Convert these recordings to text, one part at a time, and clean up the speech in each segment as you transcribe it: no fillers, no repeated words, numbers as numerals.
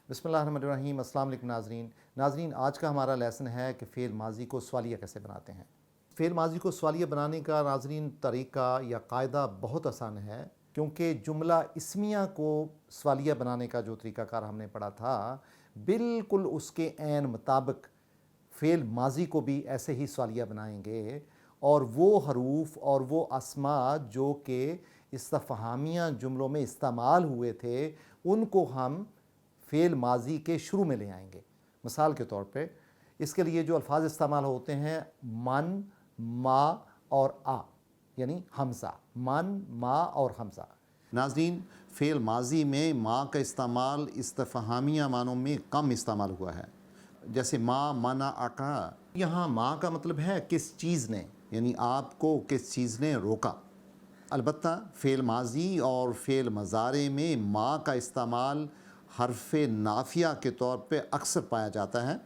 बिस्मिल्लाहिर्रहमानिर्रहीम। अस्सलाम वालेकुम नाज़रीन, आज का हमारा लेसन है कि फ़ेल माजी को सवालिया कैसे बनाते हैं। फ़ेल माजी को सवालिया बनाने का नाज़रीन तरीका या कायदा बहुत आसान है, क्योंकि जुमला इस्मिया को सवालिया बनाने का जो तरीक़ाकार हमने पढ़ा था, बिल्कुल उसके ऐन मुताबिक फ़ेल माजी को भी ऐसे ही सवालिया बनाएंगे, और वो हरूफ और वो अस्मा जो कि इस्तफ़हामिया जुमलों में इस्तेमाल हुए थे, उनको हम फ़ेल माजी के शुरू में ले आएंगे। मिसाल के तौर पे इसके लिए जो अल्फाज इस्तेमाल होते हैं मन, मा और आ, यानी हमज़ा, मन, मा और हमज़ा। नाज़रीन, फ़ेल माजी में मा का इस्तेमाल इस्तफ़हामिया मानों में कम इस्तेमाल हुआ है, जैसे मा, मना, अका। यहाँ मा का मतलब है किस चीज़ ने, यानी आपको किस चीज़ ने रोका। अलबत्ता फ़ेल माजी और फ़ेल मज़ारे में मा का इस्तेमाल हर्फ़ नाफिया के तौर पे अक्सर पाया जाता है,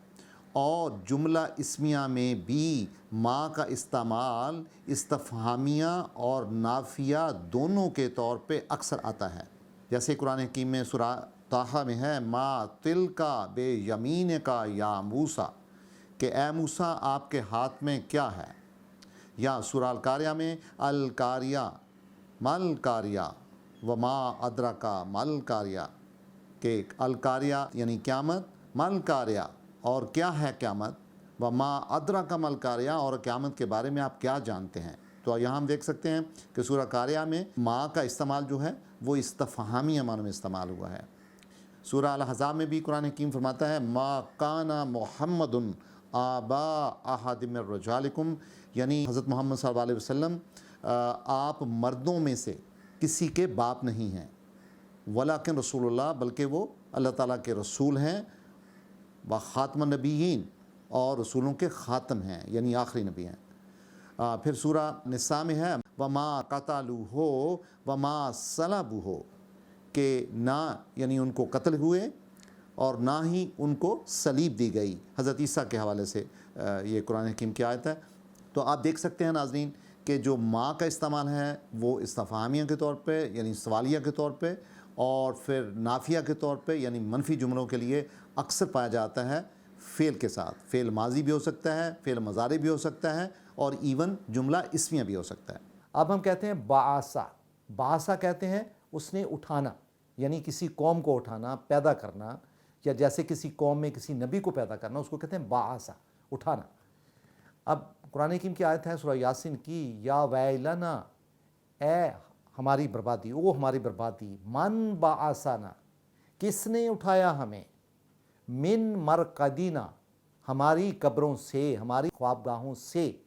और जुमला इस्मिया में भी मा का इस्तेमाल इस्तफ़हामिया और नाफिया दोनों के तौर पे अक्सर आता है। जैसे कुरान हकीम में सूरा ताहा में है, मा तिलका बे यमीन का या मूसा, कि ए मूसा आपके हाथ में क्या है। या सूरा अल कारिया में अल कारिया मल कारिया व मा अदरका मल कारिया, कि अल कारिया यानी क़यामत, मल कारिया और क्या है क़यामत, व मा अदरका मल कारिया और क़यामत के बारे में आप क्या जानते हैं। तो यहाँ हम देख सकते हैं कि सूरा कारिया में मा का इस्तेमाल जो है वो इस्तफ़हामिया मानों में इस्तेमाल हुआ है। सूरा अल अहज़ाब में भी कुरान हकीम फरमाता है, मा काना मुहम्मदुन आबा अहद मिर रजालिकुम, यानी हज़रत मोहम्मद सल्लल्लाहु अलैहि वसल्लम आप मर्दों में से किसी के बाप नहीं हैं, वलाकिन रसूलुल्लाह, बल्कि वो अल्लाह ताला के रसूल हैं, व ख़ातमुन नबिय्यीन, और रसूलों के ख़ातम हैं, यानी आखिरी नबी हैं। फिर सूरा निसा में है, वमा क़तलूहु वमा सलबूहु, कि ना यानी उनको कत्ल हुए और ना ही उनको सलीब दी गई। हज़रत ईसा के हवाले से ये कुरान हकीम की आयत है। तो आप देख सकते हैं नाज़रीन कि जो माँ का इस्तेमाल है वो इस्तफ़हामिया के तौर पे यानी सवालिया के तौर पे, और फिर नाफिया के तौर पे यानी मनफी जुमलों के लिए अक्सर पाया जाता है फ़ेल के साथ। फ़ेल माजी भी हो सकता है, फ़ेल मज़ारे भी हो सकता है, और इवन जुमला इस्मिया भी हो सकता है। अब हम कहते हैं बासा। बासा कहते हैं उसने उठाना, यानी किसी कौम को उठाना, पैदा करना, या जैसे किसी कौम में किसी नबी को पैदा करना, उसको कहते हैं बासा, उठाना। अब कुरान हकीम की आयत है सूरा यासीन की, या वैलना, ए हमारी बर्बादी, ओ हमारी बर्बादी, मन बासाना, किसने उठाया हमें, मिन मरकदीना, हमारी कब्रों से, हमारी ख्वाबगाहों से,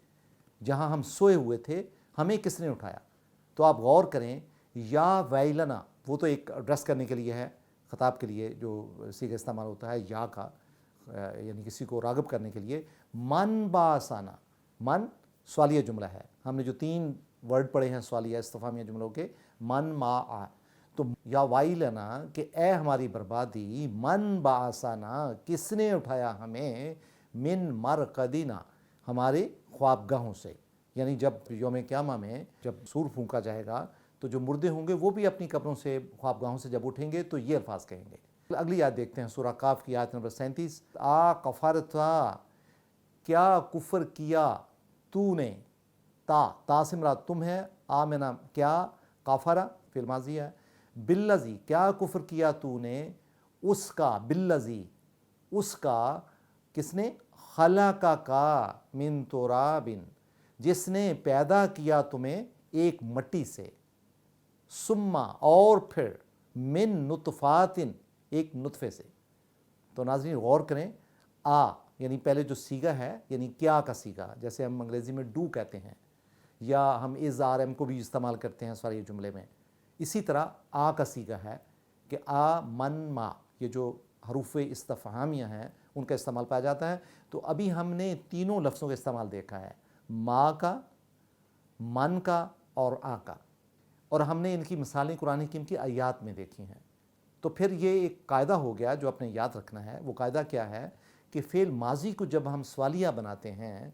जहाँ हम सोए हुए थे हमें किसने उठाया। तो आप गौर करें, या वैलना वो तो एक एड्रेस करने के लिए है, ख़िताब के लिए जो सीगा इस्तेमाल होता है या का, यानी किसी को राग़िब करने के लिए। मन बासाना, मन सवालिया जुमला है। हमने जो 3 वर्ड पढ़े हैं सवालिया इस्तफ़हामिया जुमलों के, मन, मा, आ, तो या वाइलना कि ए हमारी बर्बादी, मन बासाना, किसने उठाया हमें, मिन मरकदीना, हमारे ख्वाबगाहों से। यानी जब यौम क़यामा में जब सूर फूंका जाएगा तो जो मुर्दे होंगे वो भी अपनी कब्रों से, ख्वाबगाहों से जब उठेंगे तो ये अल्फाज कहेंगे। अगली याद देखते हैं, सूरा काफ की आयत नंबर 37, आ कफरता, क्या कुफ्र किया तूने, ता से मुराद तुम है, आ में नाम क्या, काफरा फिल माजी है, बिल्लजी क्या कुफ्र किया तूने, उसका, बिल्लजी उसका, किसने, खलका का, मिन तुराबिन, जिसने पैदा किया तुम्हें एक मट्टी से, सुम्मा और फिर, मिन नुतफ़ातिन एक नुतफ़े से। तो नाज़रीन गौर करें, आ यानी पहले जो सीगा है यानी क्या का सीगा, जैसे हम अंग्रेज़ी में डू कहते हैं, या हम इज़ आर एम को भी इस्तेमाल करते हैं सारे जुमले में। इसी तरह आ का सीगा है कि आ, मन, मा, ये जो हरूफ इस्तफ़हामिया हैं उनका इस्तेमाल पाया जाता है। तो अभी हमने तीनों लफ्ज़ों का इस्तेमाल देखा है, माँ का, मन का और आ का, और हमने इनकी मिसालें कुरान हकीम की आयात में देखी हैं। तो फिर ये एक कायदा हो गया जो आपने याद रखना है। वो कायदा क्या है कि फ़ेल माजी को जब हम सवालिया बनाते हैं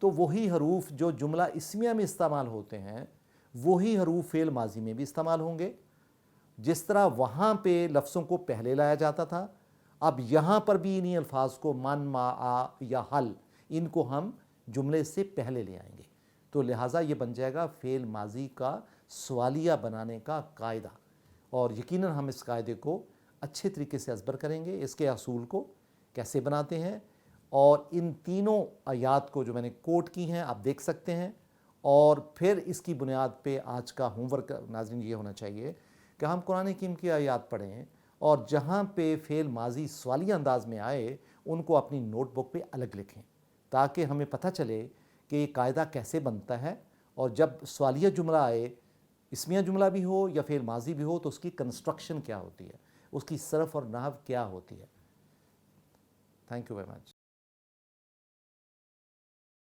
तो वही हरूफ जो जुमला इस्मिया में इस्तेमाल होते हैं वही हरूफ फ़ेल माजी में भी इस्तेमाल होंगे। जिस तरह वहाँ पे लफ्ज़ों को पहले लाया जाता था اب یہاں پر بھی انہی الفاظ کو من ما آ یا حل ان کو ہم جملے سے پہلے لے آئیں گے، تو لہٰذا یہ بن جائے گا فعل ماضی کا سوالیہ بنانے کا قاعدہ، اور یقیناً ہم اس قاعدے کو اچھے طریقے سے ازبر کریں گے، اس کے اصول کو کیسے بناتے ہیں، اور ان تینوں آیات کو جو میں نے کوٹ کی ہیں آپ دیکھ سکتے ہیں، اور پھر اس کی بنیاد پہ آج کا ہوم ورک ناظرین یہ ہونا چاہیے کہ ہم قرآن حکیم کی آیات پڑھیں اور جہاں پہ فعل ماضی سوالیہ انداز میں آئے ان کو اپنی نوٹ بک پہ الگ لکھیں، تاکہ ہمیں پتہ چلے کہ یہ قاعدہ کیسے بنتا ہے، اور جب سوالیہ جملہ آئے، اسمیہ جملہ بھی ہو یا فعل ماضی بھی ہو، تو اس کی کنسٹرکشن کیا ہوتی ہے، اس کی صرف اور نحو کیا ہوتی ہے۔ Thank you very much.